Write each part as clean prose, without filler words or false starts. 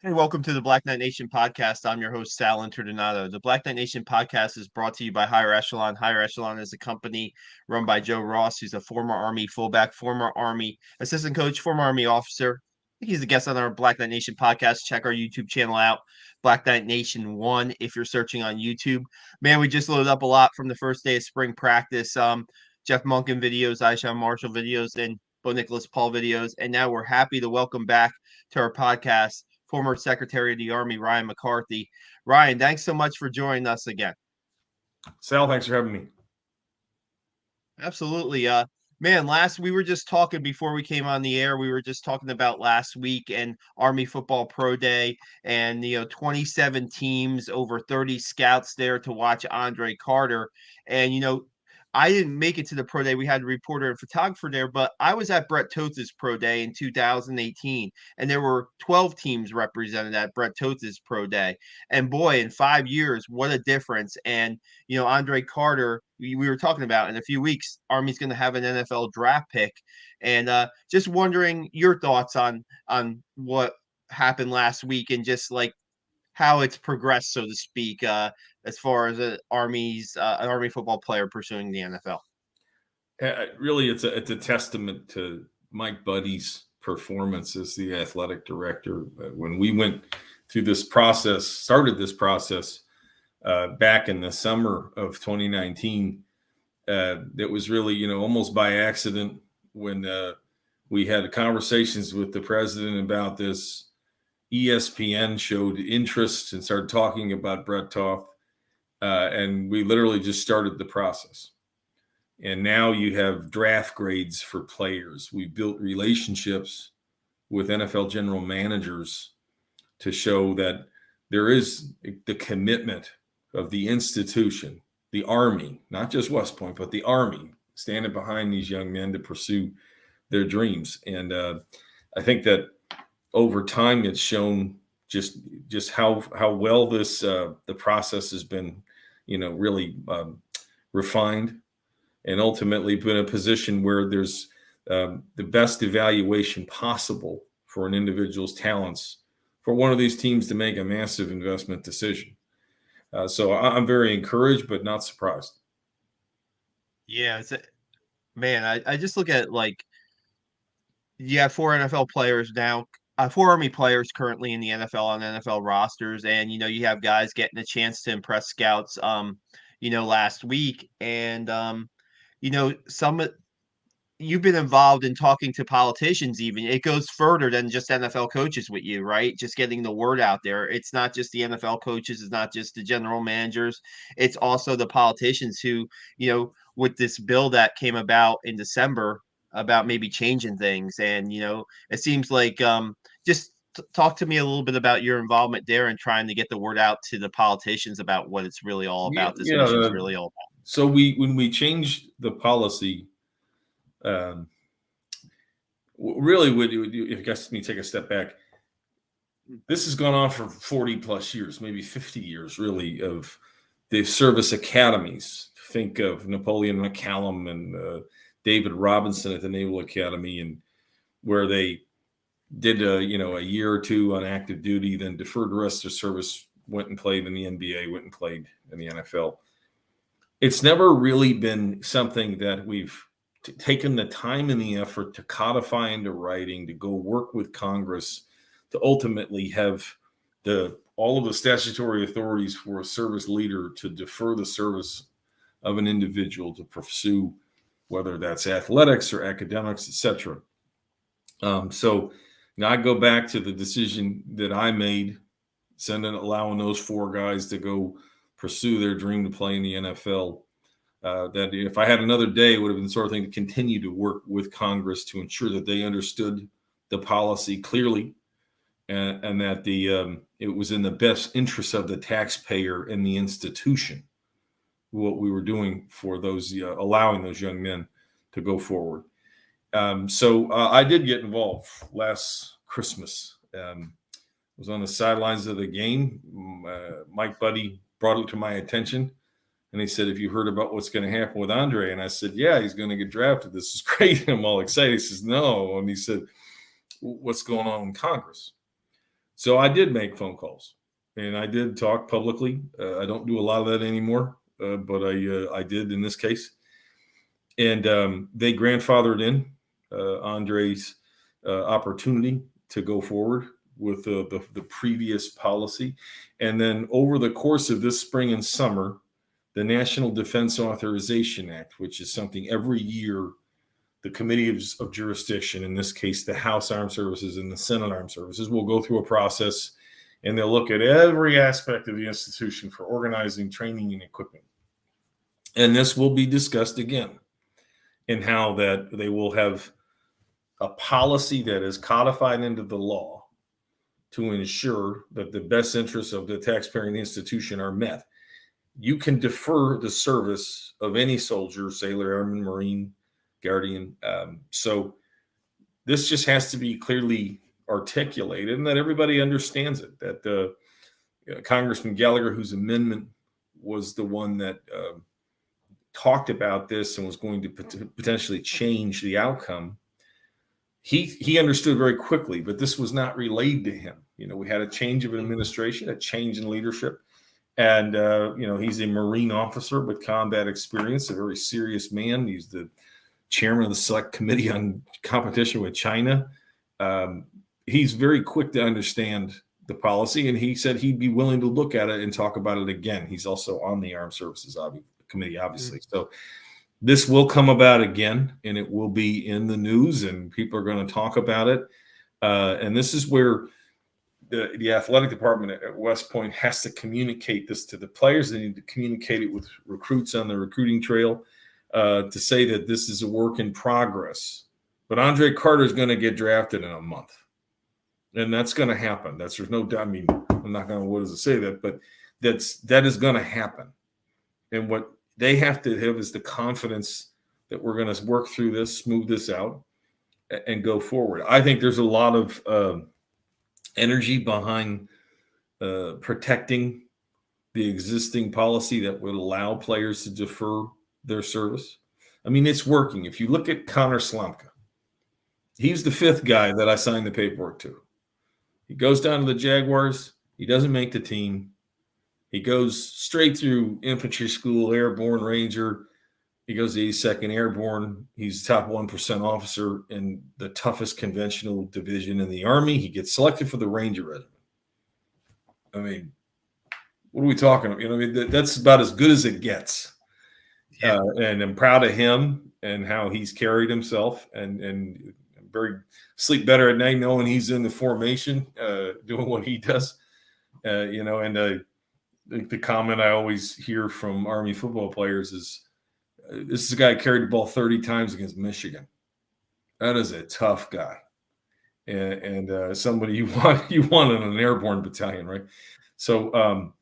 Hey, welcome to the Black Knight Nation podcast. I'm your host, Sal Interdonato. The Black Knight Nation podcast is brought to you by Higher Echelon. Higher Echelon is a company run by Joe Ross, who's a former Army fullback, former Army assistant coach, former Army officer. He's a guest on our Black Knight Nation podcast. Check our YouTube channel out, Black Knight Nation 1, if you're searching on YouTube. Man, we just loaded up a lot from the first day of spring practice. Jeff Monken videos, Aisha Marshall videos, and Bo Nicholas Paul videos. And now we're happy to welcome back to our podcast former Secretary of the Army, Ryan McCarthy. Ryan, thanks so much for joining us again. Sal, thanks for having me. Absolutely. Man, we were just talking before we came on the air. We were just talking about last week and Army Football Pro Day and 27 teams, over 30 scouts there to watch Andre Carter. And I didn't make it to the pro day. We had a reporter and photographer there, but I was at Brett Toth's pro day in 2018, and there were 12 teams represented at Brett Toth's pro day. And boy, in 5 years, what a difference. And, Andre Carter, we were talking about in a few weeks, Army's going to have an NFL draft pick. And just wondering your thoughts on what happened last week and just like how it's progressed, so to speak, as far as an Army football player pursuing the NFL. Really, it's a testament to Mike Buddy's performance as the athletic director. When we went through this process, started this process back in the summer of 2019, it was really, almost by accident when we had conversations with the president about this. ESPN showed interest and started talking about Brett Toth, and we literally just started the process. And now you have draft grades for players. We built relationships with NFL general managers to show that there is the commitment of the institution, the Army, not just West Point, but the Army, standing behind these young men to pursue their dreams. And I think that over time, it's shown just how well this the process has been, really refined, and ultimately put in a position where there's the best evaluation possible for an individual's talents for one of these teams to make a massive investment decision. So I'm very encouraged, but not surprised. Yeah, man, I just look at like you have four NFL players now, four Army players currently in the NFL on NFL rosters, and you have guys getting a chance to impress scouts. Last week, and some you've been involved in talking to politicians. Even it goes further than just NFL coaches with you, right? Just getting the word out there. It's not just the NFL coaches. It's not just the general managers. It's also the politicians who, with this bill that came about in December about maybe changing things. And, it seems like just talk to me a little bit about your involvement there and trying to get the word out to the politicians about what it's really all Yeah, about. This mission is really all about. So when we changed the policy, really if you guys me take a step back, this has gone on for 40 plus years, maybe 50 years, really, of the service academies. Think of Napoleon McCallum and David Robinson at the Naval Academy, and where they did a year or two on active duty, then deferred the rest of their service, went and played in the NBA, went and played in the NFL. It's never really been something that we've taken the time and the effort to codify into writing, to go work with Congress, to ultimately have all of the statutory authorities for a service leader to defer the service of an individual to pursue, whether that's athletics or academics, etc. So now I go back to the decision that I made, allowing those four guys to go pursue their dream to play in the NFL. That if I had another day, it would have been the sort of thing to continue to work with Congress to ensure that they understood the policy clearly, and that it was in the best interest of the taxpayer and the institution what we were doing for those, allowing those young men to go forward. So I did get involved last Christmas. Was on the sidelines of the game. Mike Buddy brought it to my attention, and he said, "Have you heard about what's going to happen with Andre?" And I said, "Yeah, he's going to get drafted. This is great." I'm all excited. He says, "No," and he said, "What's going on in Congress?" So I did make phone calls, and I did talk publicly. I don't do a lot of that anymore, but I did in this case. And they grandfathered in Andre's opportunity to go forward with the previous policy. And then over the course of this spring and summer, the National Defense Authorization Act, which is something every year the Committee of Jurisdiction, in this case, the House Armed Services and the Senate Armed Services, will go through a process, and they'll look at every aspect of the institution for organizing, training, and equipping. And this will be discussed again, in how that they will have a policy that is codified into the law to ensure that the best interests of the taxpayer and the institution are met. You can defer the service of any soldier, sailor, airman, marine, guardian. So this just has to be clearly articulated, and that everybody understands it. That Congressman Gallagher, whose amendment was the one that talked about this and was going to potentially change the outcome, he understood very quickly, but this was not relayed to him. We had a change of administration, a change in leadership. And, he's a Marine officer with combat experience, a very serious man. He's the chairman of the Select Committee on Competition with China. He's very quick to understand the policy, and he said he'd be willing to look at it and talk about it again. He's also on the Armed Services Committee, obviously. Mm-hmm. So this will come about again, and it will be in the news, and people are going to talk about it. And this is where the athletic department at West Point has to communicate this to the players. They need to communicate it with recruits on the recruiting trail to say that this is a work in progress. But Andre Carter is going to get drafted in a month, and that's going to happen. There's no doubt. I mean, I'm not going to say that, but that is going to happen. And what they have to have is the confidence that we're going to work through this, smooth this out, and go forward. I think there's a lot of energy behind protecting the existing policy that would allow players to defer their service. I mean, it's working. If you look at Connor Slomka, he's the fifth guy that I signed the paperwork to. He goes down to the Jaguars. He doesn't make the team. He goes straight through infantry school, airborne, Ranger. He goes to 82nd Airborne. He's top 1% officer in the toughest conventional division in the Army. He gets selected for the Ranger Regiment. I mean, what are we talking about? That's about as good as it gets. Yeah. And I'm proud of him and how he's carried himself, and sleep better at night knowing he's in the formation, doing what he does. And the comment I always hear from Army football players is, this is a guy who carried the ball 30 times against Michigan. That is a tough guy, and somebody you want in an airborne battalion, right? So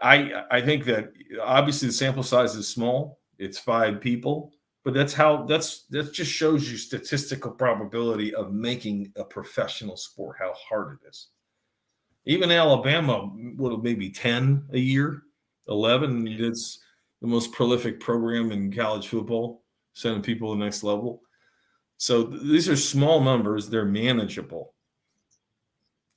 I think that obviously the sample size is small. It's 5 people, but that just shows you statistical probability of making a professional sport, how hard it is. Even Alabama would have maybe 10 a year, 11. It's the most prolific program in college football, sending people to the next level. So these are small numbers. They're manageable.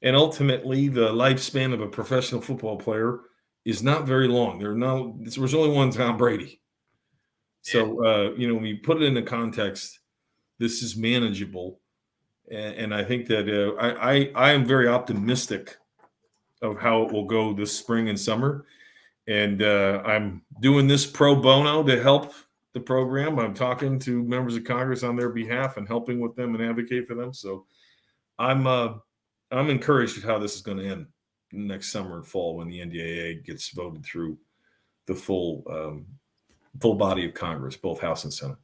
And ultimately, the lifespan of a professional football player is not very long. There's only one Tom Brady. So, when you put it into context, this is manageable. And I think that I am very optimistic of how it will go this spring and summer. And I'm doing this pro bono to help the program. I'm talking to members of Congress on their behalf and helping with them and advocate for them. So I'm encouraged at how this is going to end next summer and fall when the NDAA gets voted through the full body of Congress, both House and Senate.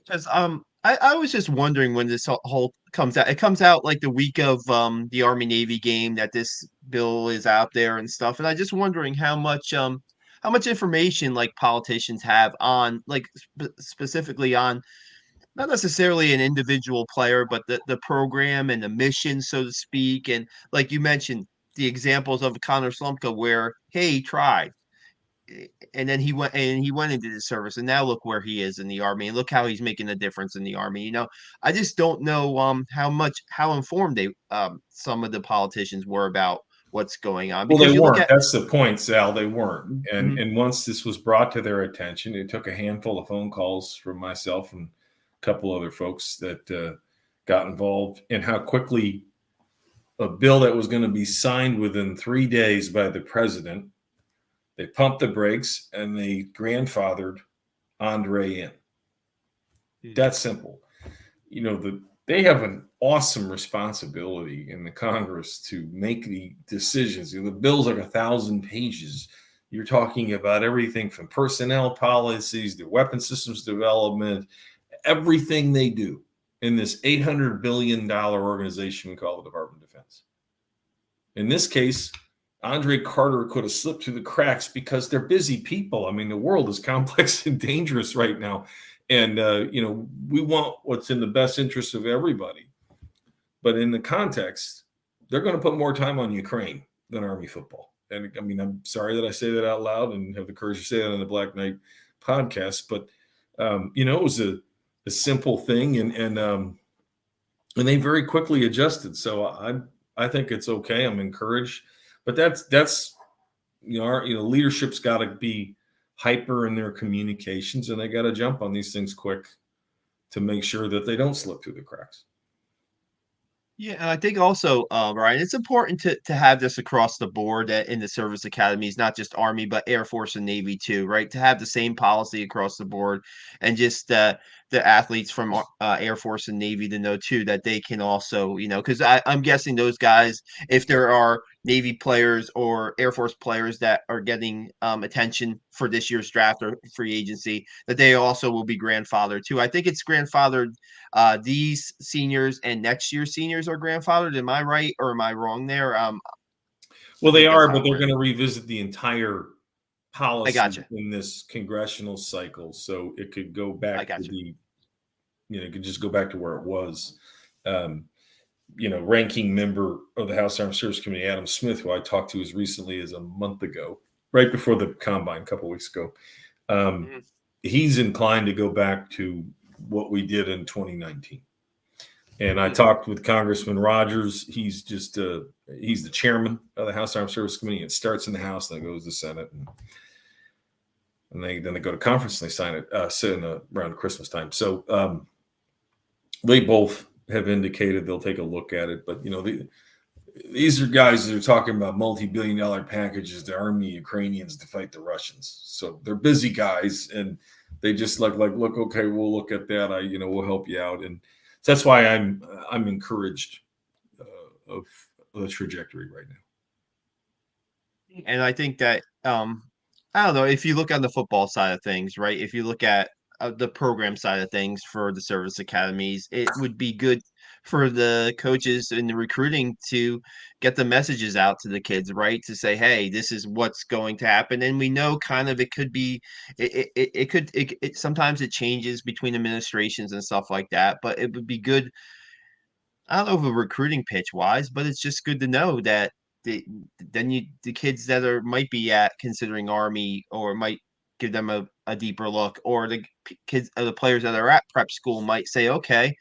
Because I was just wondering when this whole comes out. It comes out like the week of the Army Navy game that this bill is out there and stuff. And I just wondering how much information like politicians have on like specifically on not necessarily an individual player, but the program and the mission, so to speak. And like you mentioned, the examples of Connor Slumka where, hey, he tried. and then he went into the service, and now look where he is in the Army, and look how he's making a difference in the Army. I just don't know how informed they some of the politicians were about what's going on, Well, because they you look weren't. at That's the point, Sal. They weren't. And Mhm. and once this was brought to their attention, it took a handful of phone calls from myself and a couple other folks that got involved, and how quickly a bill that was going to be signed within 3 days by the president, they pumped the brakes and they grandfathered Andre in. That's simple. They have an awesome responsibility in the Congress to make the decisions. The bill's like 1,000 pages. You're talking about everything from personnel policies to weapon systems development, everything they do in this $800 billion organization we call the Department of Defense. In this case, Andre Carter could have slipped through the cracks because they're busy people. I mean, the world is complex and dangerous right now. And, we want what's in the best interest of everybody. But in the context, they're going to put more time on Ukraine than Army football. And I mean, I'm sorry that I say that out loud and have the courage to say that on the Black Knight podcast. But, it was a simple thing. And they very quickly adjusted. So I think it's okay. I'm encouraged. But that's our leadership's got to be hyper in their communications, and they got to jump on these things quick to make sure that they don't slip through the cracks. Yeah, and I think also, Ryan, it's important to have this across the board in the service academies, not just Army, but Air Force and Navy too, right? To have the same policy across the board, and just the athletes from Air Force and Navy to know too that they can also, because I'm guessing those guys, if there are Navy players or Air Force players that are getting attention for this year's draft or free agency, that they also will be grandfathered too. I think it's grandfathered. These seniors and next year's seniors are grandfathered. Am I right or am I wrong there? Well, I they think that's are, how but it they're went. going to revisit the entire I policy gotcha. in this congressional cycle, so it could go I back to gotcha. it could just go back to where it was. Ranking member of the House Armed Services Committee, Adam Smith, who I talked to as recently as a month ago, right before the combine, a couple of weeks ago, Mhm. he's inclined to go back to what we did in 2019. And I Mhm. talked with Congressman Rogers. He's just he's the chairman of the House Armed Services Committee. It starts in the House, then it goes to the Senate, and then they go to conference and they sign it around Christmas time. So they both have indicated they'll take a look at it. But these are guys that are talking about multi-billion-dollar packages to arm the Ukrainians to fight the Russians. So they're busy guys, and they just look, okay, we'll look at that. We'll help you out, and so that's why I'm encouraged of the trajectory right now. And I think that I don't know, if you look on the football side of things, right? If you look at the program side of things for the service academies, it would be good for the coaches and the recruiting to get the messages out to the kids, right? To say, hey, this is what's going to happen. And we know kind of it could be sometimes it changes between administrations and stuff like that, but it would be good. I don't know if a recruiting pitch wise, but it's just good to know that the the kids that are might be at considering Army, or might give them a deeper look, or kids, the players that are at prep school might say, okay,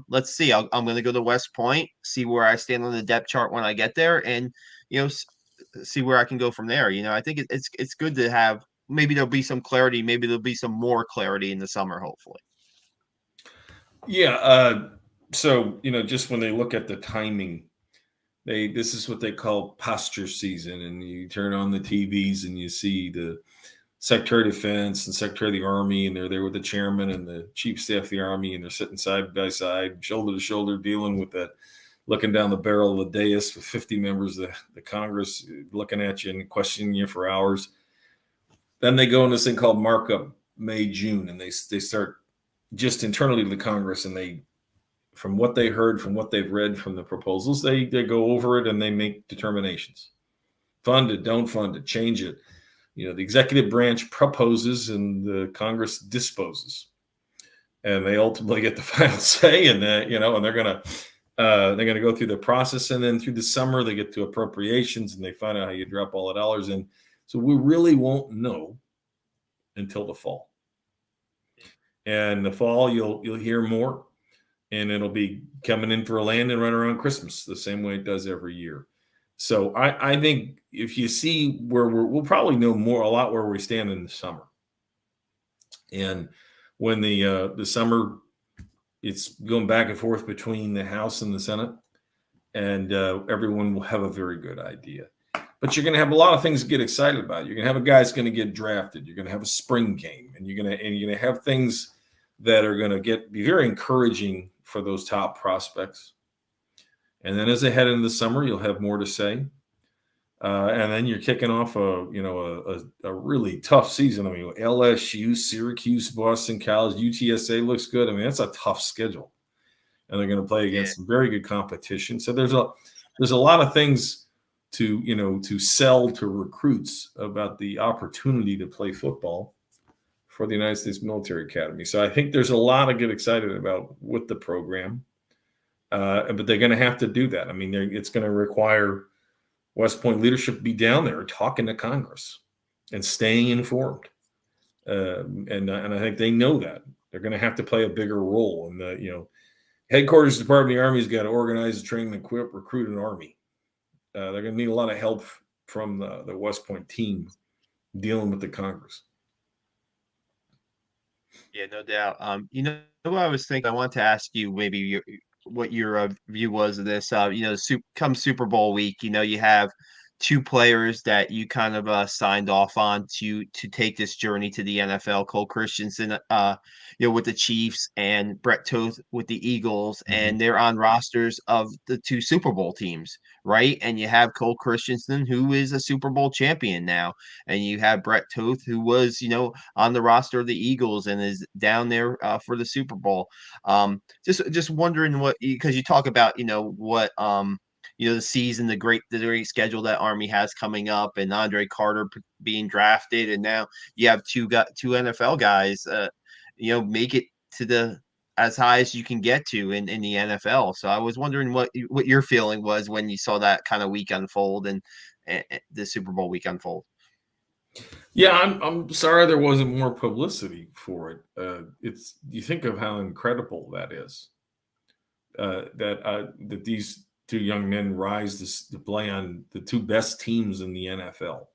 let's see, I'm going to go to West Point, see where I stand on the depth chart when I get there, and you know s- see where I can go from there. I think it's good to have. Maybe there'll be some clarity. Maybe there'll be some more clarity in the summer, hopefully. Yeah. So just when they look at the timing, this is what they call posture season, and you turn on the TVs and you see the Secretary of Defense and Secretary of the Army, and they're there with the chairman and the chief staff of the Army, and they're sitting side by side, shoulder to shoulder, dealing with that, looking down the barrel of the dais with 50 members of the Congress looking at you and questioning you for hours. Then they go in this thing called markup May, June, and they start just internally to the Congress, and they, from what they heard, from what they've read from the proposals, they go over it and they make determinations. Fund it, don't fund it, change it. The executive branch proposes and the Congress disposes, and they ultimately get the final say. And and they're gonna go through the process, and then through the summer they get to appropriations and they find out how you drop all the dollars in. So we really won't know until the fall. And the fall, you'll hear more, and it'll be coming in for a landing right around Christmas, the same way it does every year. So I think if you see where we'll probably know a lot where we stand in the summer. And when the summer, it's going back and forth between the House and the Senate, and everyone will have a very good idea. But you're going to have a lot of things to get excited about. You're going to have a guy that's going to get drafted. You're going to have a spring game, and you're going to have things that are going to be very encouraging for those top prospects. And then as they head into the summer, you'll have more to say. And then you're kicking off a really tough season. I mean, LSU, Syracuse, Boston College, UTSA looks good. I mean, that's a tough schedule, and they're going to play against some very good competition. So there's a lot of things to sell to recruits about the opportunity to play football for the United States Military Academy. So I think there's a lot to get excited about with the program, but they're going to have to do that. I mean, it's going to require West Point leadership to be down there talking to Congress and staying informed. And I think they know that they're going to have to play a bigger role. And the headquarters Department of the Army has got to organize, train, equip, recruit an army. They're going to need a lot of help from the West Point team dealing with the Congress. Yeah, no doubt. What I was thinking, I want to ask you maybe what your view was of this. Come Super Bowl week, you have two players that you kind of signed off on to take this journey to the NFL. Cole Christensen, with the Chiefs, and Brett Toth with the Eagles, and they're on rosters of the two Super Bowl teams, right? And you have Cole Christensen, who is a Super Bowl champion now, and you have Brett Toth, who was, on the roster of the Eagles and is down there for the Super Bowl. Just wondering because you talk about, what the season, the great schedule that Army has coming up, and Andre Carter being drafted, and now you have two NFL guys, make it to as high as you can get to in the NFL. So I was wondering what your feeling was when you saw that kind of week unfold and the Super Bowl week unfold. Yeah, I'm sorry there wasn't more publicity for it. You think of how incredible that is. That these two young men rise to play on the two best teams in the NFL.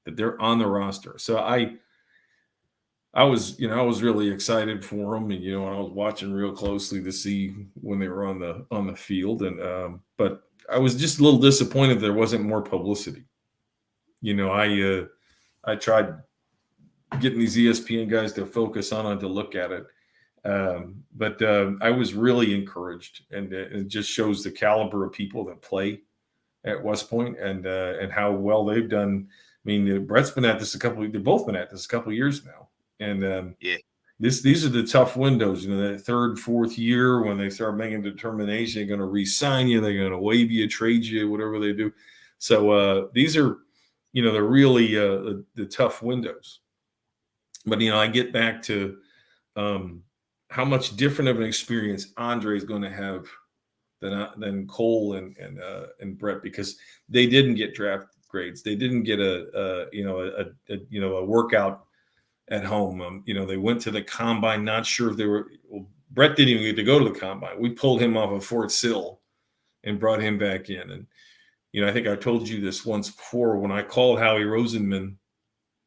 That they're on the roster. So I was really excited for them, and I was watching real closely to see when they were on the field, and but I was just a little disappointed there wasn't more publicity. I tried getting these ESPN guys to focus on it, to look at it. But I was really encouraged, and it just shows the caliber of people that play at West Point, and how well they've done. I mean, Brett's been at this they've both been at this a couple of years now. And these are the tough windows, that third, fourth year when they start making determination, they're going to re-sign you, they're going to waive you, trade you, whatever they do. So these are, they're really the tough windows. But, I get back to how much different of an experience Andre is going to have than Cole and Brett, because they didn't get draft grades. They didn't get a workout at home. They went to the combine, not sure if they were. Well, Brett didn't even get to go to the combine. We pulled him off of Fort Sill and brought him back in. And I think I told you this once before, when I called Howie Rosenman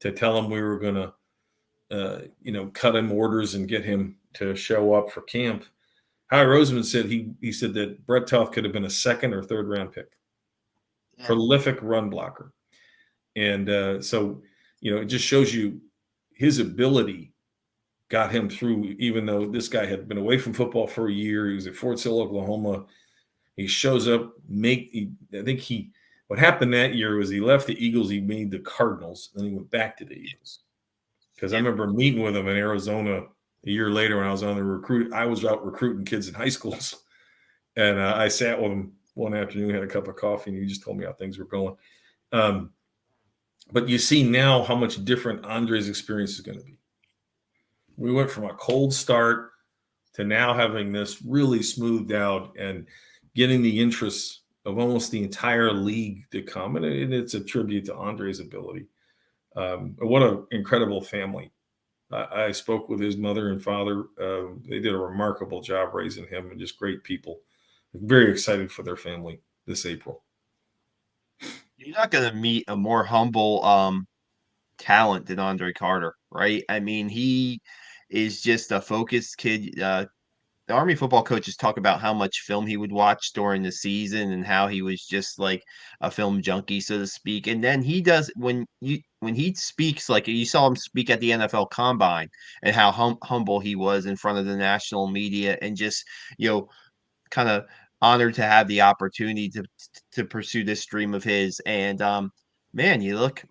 to tell him we were going to, cut him orders and get him to show up for camp. Howie Roseman said he said that Brett Toth could have been a second or third round pick. Yeah. Prolific run blocker. And so, it just shows you his ability got him through, even though this guy had been away from football for a year. He was at Fort Sill, Oklahoma. He shows up, what happened that year was he left the Eagles, he made the Cardinals, then he went back to the Eagles. Because I remember meeting with him in Arizona a year later when I was on the recruit. I was out recruiting kids in high schools. And I sat with him one afternoon, had a cup of coffee, and he just told me how things were going. But you see now how much different Andre's experience is going to be. We went from a cold start to now having this really smoothed out and getting the interest of almost the entire league to come, and it's a tribute to Andre's ability. What an incredible family. I spoke with his mother and father. They did a remarkable job raising him, and just great people. Very excited for their family this April. You're not going to meet a more humble talent than Andre Carter, right? I mean, he is just a focused kid. The Army football coaches talk about how much film he would watch during the season and how he was just like a film junkie, so to speak. And then he does when he speaks, like you saw him speak at the NFL Combine and how humble he was in front of the national media and just kind of honored to have the opportunity to pursue this dream of his. And man, you look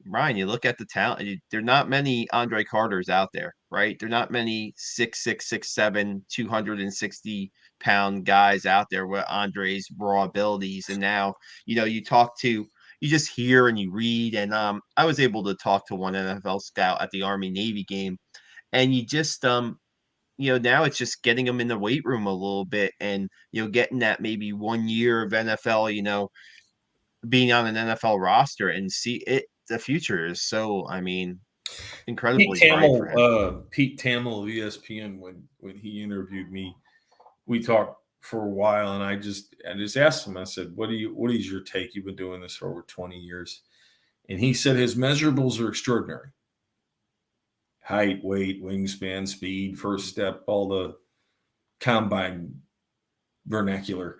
at the talent. There are not many Andre Carters out there, right? There are not many 6'6", 6'7", 260-pound guys out there with Andre's raw abilities. And now, you just hear and you read. And I was able to talk to one NFL scout at the Army Navy game, and you just now it's just getting them in the weight room a little bit and, getting that maybe 1 year of NFL, being on an NFL roster and see it. The future is so, I mean, incredibly bright for him. Pete Thamel of ESPN, when he interviewed me, we talked for a while, and I just asked him. I said, "What is your take? You've been doing this for over 20 years," and he said his measurables are extraordinary: height, weight, wingspan, speed, first step, all the combine vernacular.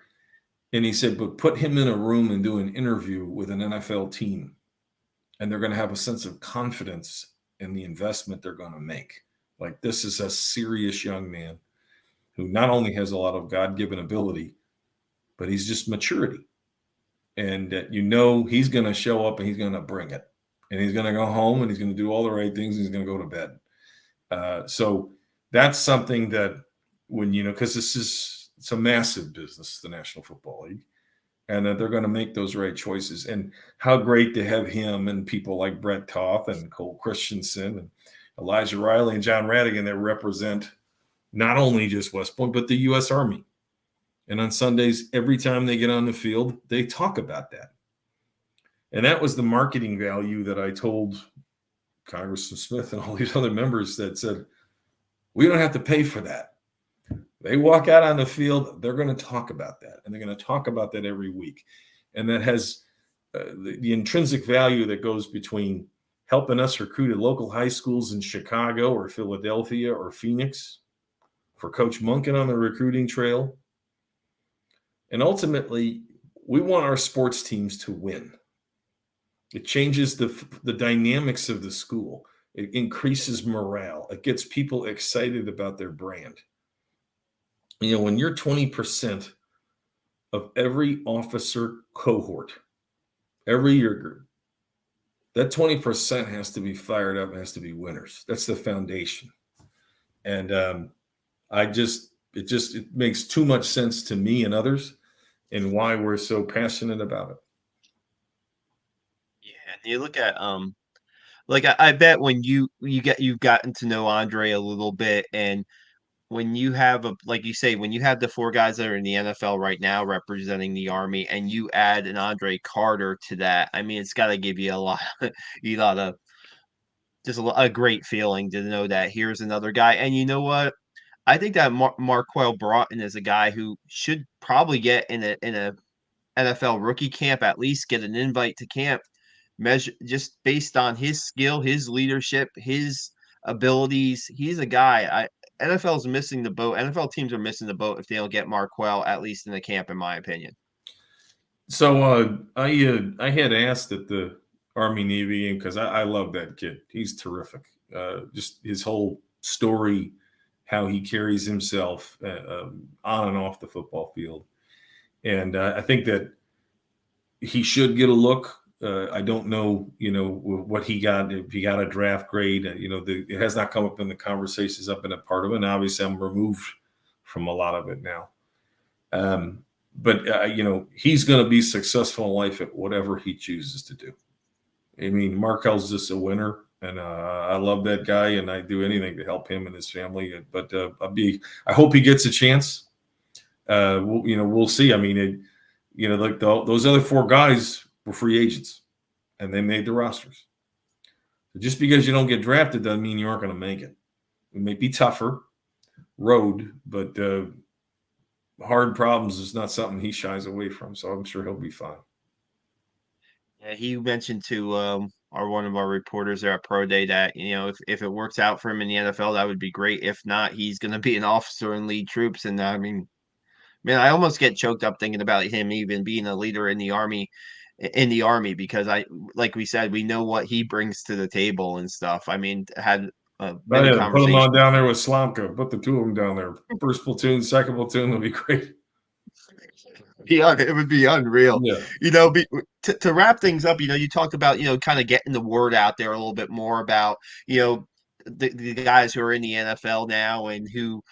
And he said, but put him in a room and do an interview with an NFL team, and they're going to have a sense of confidence in the investment they're going to make. Like, this is a serious young man who not only has a lot of God-given ability, but he's just maturity. And he's going to show up and he's going to bring it. And he's going to go home and he's going to do all the right things. And he's going to go to bed. So that's something that because it's a massive business, the National Football League, and that they're going to make those right choices. And how great to have him and people like Brett Toth and Cole Christensen and Elijah Riley and John Radigan that represent not only just West Point, but the U.S. Army. And on Sundays, every time they get on the field, they talk about that. And that was the marketing value that I told Congressman Smith and all these other members that said, we don't have to pay for that. They walk out on the field, they're going to talk about that. And they're going to talk about that every week. And that has the intrinsic value that goes between helping us recruit at local high schools in Chicago or Philadelphia or Phoenix, for Coach Munkin on the recruiting trail. And ultimately, we want our sports teams to win. It changes the dynamics of the school. It increases morale. It gets people excited about their brand. When you're 20% of every officer cohort, every year group, that 20% has to be fired up, has to be winners. That's the foundation. And it makes too much sense to me and others, and why we're so passionate about it. Yeah, and you look at like I bet when you've gotten to know Andre a little bit, and when you have like you say, when you have the four guys that are in the NFL right now representing the Army, and you add an Andre Carter to that, I mean, it's got to give you a lot of just a great feeling to know that here's another guy. And you know what? I think that Marquel Broughton is a guy who should probably get in a NFL rookie camp, at least get an invite to camp, measure just based on his skill, his leadership, his abilities. He's a guy. NFL's missing the boat. NFL teams are missing the boat if they don't get Marquel at least in the camp, in my opinion. So I had asked at the Army Navy game, because I love that kid. He's terrific. Just his whole story, how he carries himself on and off the football field. And I think that he should get a look. I don't know, what he got, if he got a draft grade. It has not come up in the conversations. I've been a part of it. And obviously, I'm removed from a lot of it now. But he's going to be successful in life at whatever he chooses to do. I mean, Markel's just a winner. And I love that guy, and I do anything to help him and his family. But I hope he gets a chance. We'll see. I mean, like those other four guys were free agents, and they made the rosters. So just because you don't get drafted doesn't mean you aren't going to make it. It may be tougher road, but hard problems is not something he shies away from. So I'm sure he'll be fine. Yeah, he mentioned to one of our reporters there at Pro Day that if it works out for him in the NFL, that would be great. If not, he's going to be an officer and lead troops. And I mean, man, I almost get choked up thinking about him even being a leader in the army. In the army, because like we said, we know what he brings to the table and stuff. I mean, had Oh many yeah, put him on conversations. down there with Slomka. Put the two of them down there. First platoon, second platoon would be great. Yeah, it would be unreal. Yeah. To wrap things up, you talked about, kind of getting the word out there a little bit more about, the guys who are in the NFL now and who,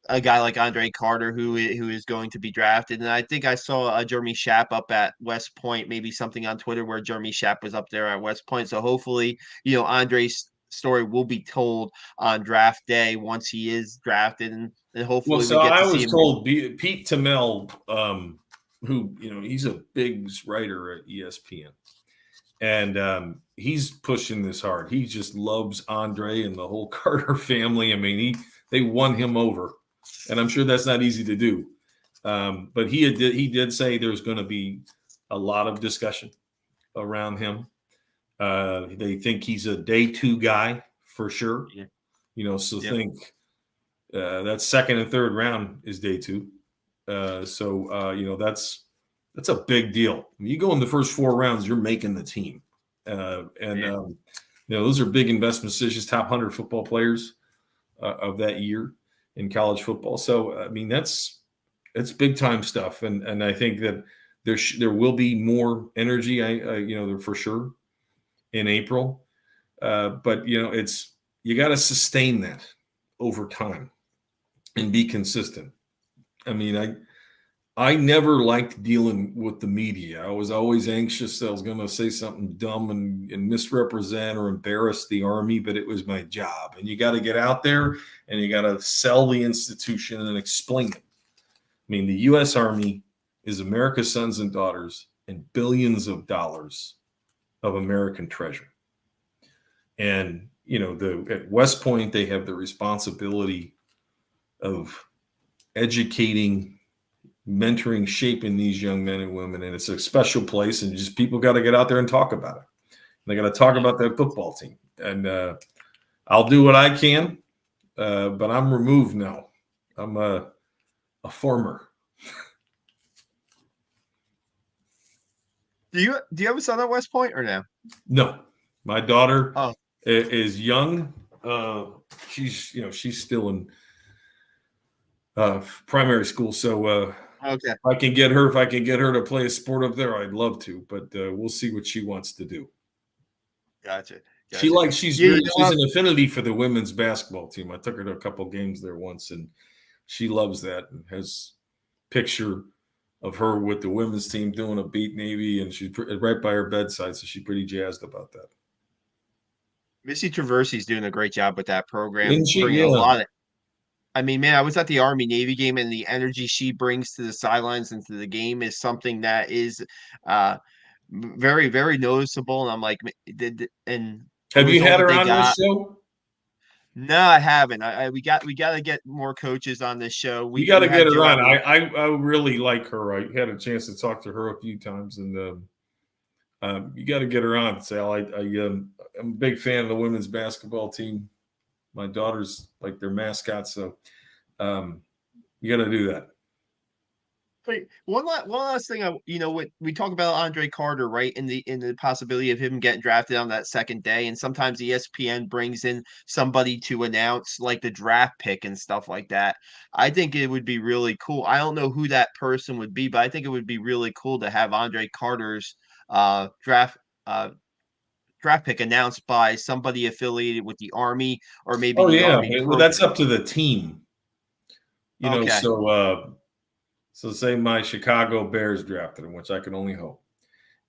a guy like Andre Carter who is going to be drafted. And I think I saw Jeremy Schaap up at West Point, maybe something on Twitter where Jeremy Schaap was up there at West Point. So hopefully, Andre's story will be told on draft day once he is drafted, and Well, hopefully we so get I to see was him. told Pete Tamel, who he's a big writer at ESPN, and he's pushing this hard. He just loves Andre and the whole Carter family. I mean, they won him over, and I'm sure that's not easy to do. But he did say there's going to be a lot of discussion around him. They think he's a day two guy for sure. Yeah. So Yep. think that second and third round is day two. That's a big deal. When you go in the first 4 rounds, you're making the team. Those are big investment decisions, top 100 football players of that year in college football. So, I mean, that's big time stuff. And I think that there will be more energy, for sure in April. But, you got to sustain that over time and be consistent. I mean, I never liked dealing with the media. I was always anxious that I was going to say something dumb and misrepresent or embarrass the Army, but it was my job. And you got to get out there and you got to sell the institution and explain it. I mean, the U.S. Army is America's sons and daughters and billions of dollars of American treasure. And, at West Point, they have the responsibility of educating, mentoring, shaping these young men and women. And it's a special place, and just people got to get out there and talk about it. They got to talk about that football team. And I'll do what I can, but I'm removed now. I'm a former. Do you have a son at West Point or no? No, my daughter Oh. is young. She's still in primary school. So Okay. if I can get her to play a sport up there, I'd love to. But we'll see what she wants to do. Gotcha. She's an affinity for the women's basketball team. I took her to a couple games there once, and she loves that and has picture of her with the women's team doing a beat Navy, and she's right by her bedside, so she's pretty jazzed about that. Missy Traversi's doing a great job with that program. Isn't she? Bringing Yeah. a lot of. I mean, man, I was at the Army Navy game, and the energy she brings to the sidelines and to the game is something that is very, very noticeable. And I'm like, have you had her on this show? No, I haven't. We got to get more coaches on this show. We got to get her on. I really like her. I had a chance to talk to her a few times, and you got to get her on, Sal. I'm a big fan of the women's basketball team. My daughter's like their mascot, so you got to do that. Wait, one last thing. When we talk about Andre Carter, right, in the possibility of him getting drafted on that second day, and sometimes ESPN brings in somebody to announce like the draft pick and stuff like that. I think it would be really cool. I don't know who that person would be, but I think it would be really cool to have Andre Carter's draft pick announced by somebody affiliated with the Army or maybe the Army well, program. that's up to the team. Okay. So say my Chicago Bears drafted him, which I can only hope.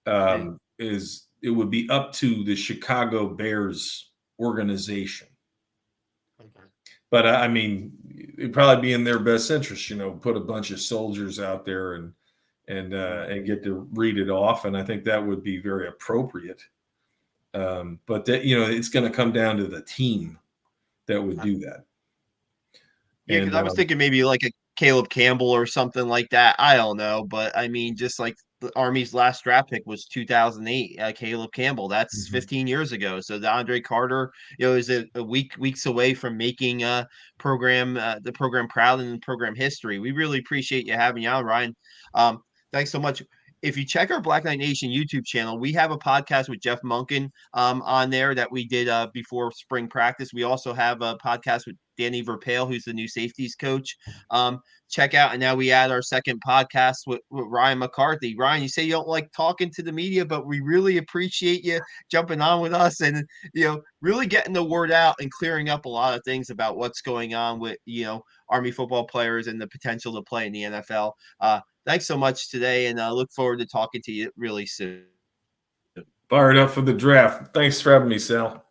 It would be up to the Chicago Bears organization. Okay. But I mean, it'd probably be in their best interest, put a bunch of soldiers out there and and get to read it off. And I think that would be very appropriate. But that, it's going to come down to the team that would do that. Yeah, because I was thinking maybe like a Caleb Campbell or something like that. I don't know, but I mean, just like the Army's last draft pick was 2008, Caleb Campbell. That's 15 years ago. So the Andre Carter, is a weeks away from making the program proud in program history. We really appreciate you having you on, Ryan. Thanks so much. If you check our Black Knight Nation YouTube channel, we have a podcast with Jeff Monken on there that we did before spring practice. We also have a podcast with Danny Verpale, who's the new safeties coach. Check out, and now we add our second podcast with Ryan McCarthy. Ryan, you say you don't like talking to the media, but we really appreciate you jumping on with us and really getting the word out and clearing up a lot of things about what's going on with Army football players and the potential to play in the NFL. Thanks so much today, and I look forward to talking to you really soon. Fired up for the draft. Thanks for having me, Sal.